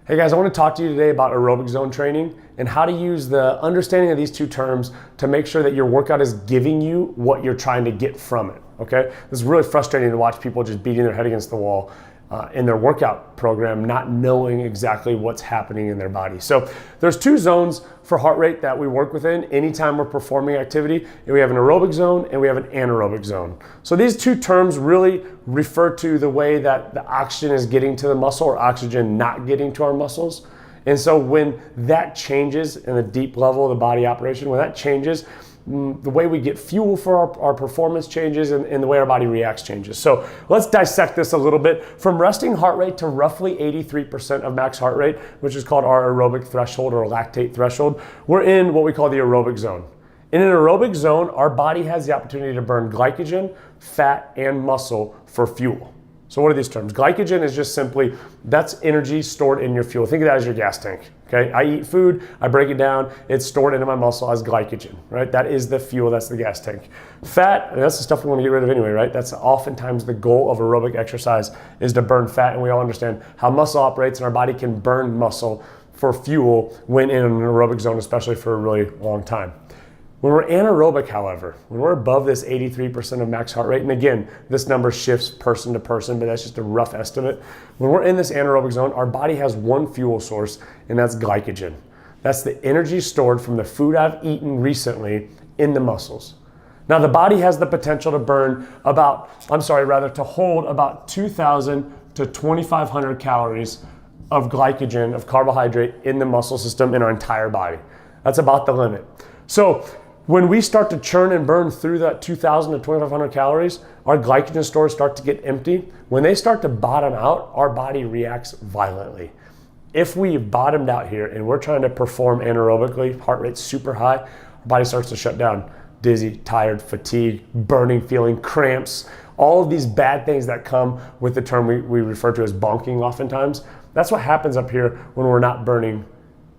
Hey guys, I want to talk to you today about aerobic zone training and how to use the understanding of these two terms to make sure that your workout is giving you what you're trying to get from it, okay? This is really frustrating to watch people just beating their head against the wall in their workout program, not knowing exactly what's happening in their body. So there's two zones for heart rate that we work within anytime we're performing activity. And we have an aerobic zone and we have an anaerobic zone. So these two terms really refer to the way that the oxygen is getting to the muscle or oxygen not getting to our muscles. And so when that changes in a deep level of the body operation, when that changes, the way we get fuel for our performance changes and the way our body reacts changes. So let's dissect this a little bit. From resting heart rate to roughly 83% of max heart rate, which is called our aerobic threshold or lactate threshold, we're in what we call the aerobic zone. In an aerobic zone, our body has the opportunity to burn glycogen, fat, and muscle for fuel. So what are these terms? Glycogen is just simply, that's energy stored in your fuel. Think of that as your gas tank, okay? I eat food, I break it down, it's stored into my muscle as glycogen, right? That is the fuel, that's the gas tank. Fat, and that's the stuff we want to get rid of anyway, right? That's oftentimes the goal of aerobic exercise is to burn fat, and we all understand how muscle operates, and our body can burn muscle for fuel when in an aerobic zone, especially for a really long time. When we're anaerobic, however, when we're above this 83% of max heart rate, and again, this number shifts person to person, but that's just a rough estimate. When we're in this anaerobic zone, our body has one fuel source, and that's glycogen. That's the energy stored from the food I've eaten recently in the muscles. Now, the body has the potential to to hold about 2,000 to 2,500 calories of glycogen, of carbohydrate in the muscle system in our entire body. That's about the limit. So, when we start to churn and burn through that 2,000 to 2,500 calories, our glycogen stores start to get empty. When they start to bottom out, our body reacts violently. If we've bottomed out here and we're trying to perform anaerobically, heart rate super high, our body starts to shut down. Dizzy, tired, fatigue, burning feeling, cramps, all of these bad things that come with the term we refer to as bonking oftentimes. That's what happens up here when we're not burning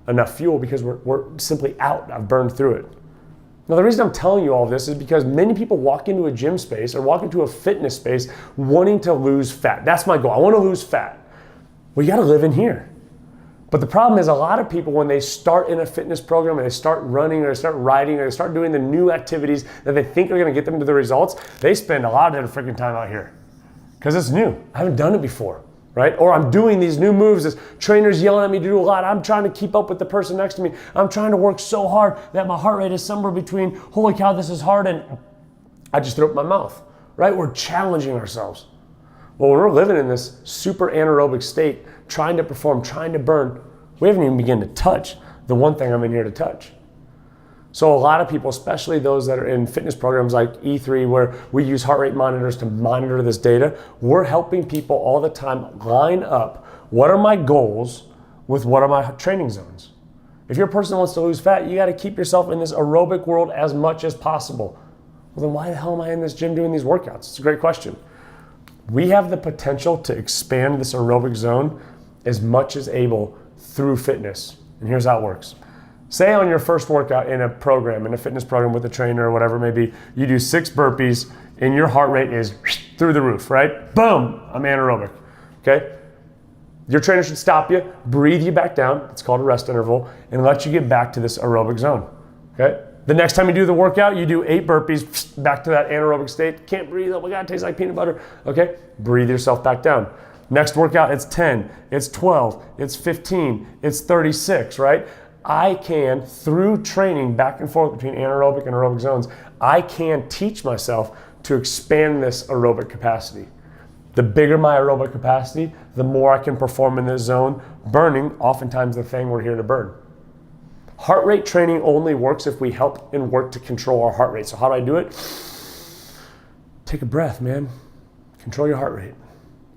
enough fuel because we're simply out. I've burned through it. Now, the reason I'm telling you all of this is because many people walk into a gym space or walk into a fitness space wanting to lose fat. That's my goal. I want to lose fat. Well, you got to live in here. But the problem is a lot of people, when they start in a fitness program and they start running or they start riding or they start doing the new activities that they think are going to get them to the results, they spend a lot of their freaking time out here because it's new. I haven't done it before. Right? Or I'm doing these new moves, this trainer's yelling at me to do a lot. I'm trying to keep up with the person next to me. I'm trying to work so hard that my heart rate is somewhere between, holy cow, this is hard, and I just threw up my mouth, right? We're challenging ourselves. Well, when we're living in this super anaerobic state, trying to perform, trying to burn, we haven't even begun to touch the one thing I'm in here to touch. So a lot of people, especially those that are in fitness programs like E3, where we use heart rate monitors to monitor this data, we're helping people all the time line up what are my goals with what are my training zones. If you're a person that wants to lose fat, you got to keep yourself in this aerobic world as much as possible. Well, then why the hell am I in this gym doing these workouts? It's a great question. We have the potential to expand this aerobic zone as much as able through fitness. And here's how it works. Say on your first workout in a program, in a fitness program with a trainer or whatever it may be, you do 6 burpees and your heart rate is through the roof, right? Boom, I'm anaerobic, okay? Your trainer should stop you, breathe you back down, it's called a rest interval, and let you get back to this aerobic zone, okay? The next time you do the workout, you do 8 burpees, back to that anaerobic state. Can't breathe, oh my God, it tastes like peanut butter, okay? Breathe yourself back down. Next workout, it's 10, it's 12, it's 15, it's 36, right? I can, through training back and forth between anaerobic and aerobic zones, I can teach myself to expand this aerobic capacity. The bigger my aerobic capacity, the more I can perform in this zone, burning oftentimes the thing we're here to burn. Heart rate training only works if we help and work to control our heart rate. So how do I do it? Take a breath, man. Control your heart rate.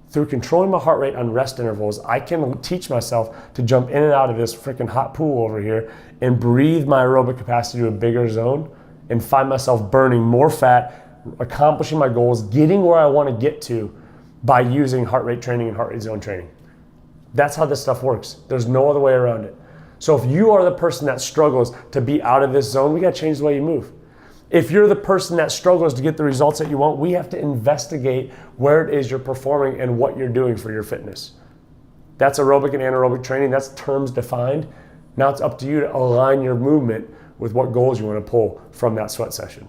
Through controlling my heart rate on rest intervals, I can teach myself to jump in and out of this freaking hot pool over here and breathe my aerobic capacity to a bigger zone and find myself burning more fat, accomplishing my goals, getting where I want to get to by using heart rate training and heart rate zone training. That's how this stuff works. There's no other way around it. So if you are the person that struggles to be out of this zone, we got to change the way you move. If you're the person that struggles to get the results that you want, we have to investigate where it is you're performing and what you're doing for your fitness. That's aerobic and anaerobic training. That's terms defined. Now it's up to you to align your movement with what goals you want to pull from that sweat session.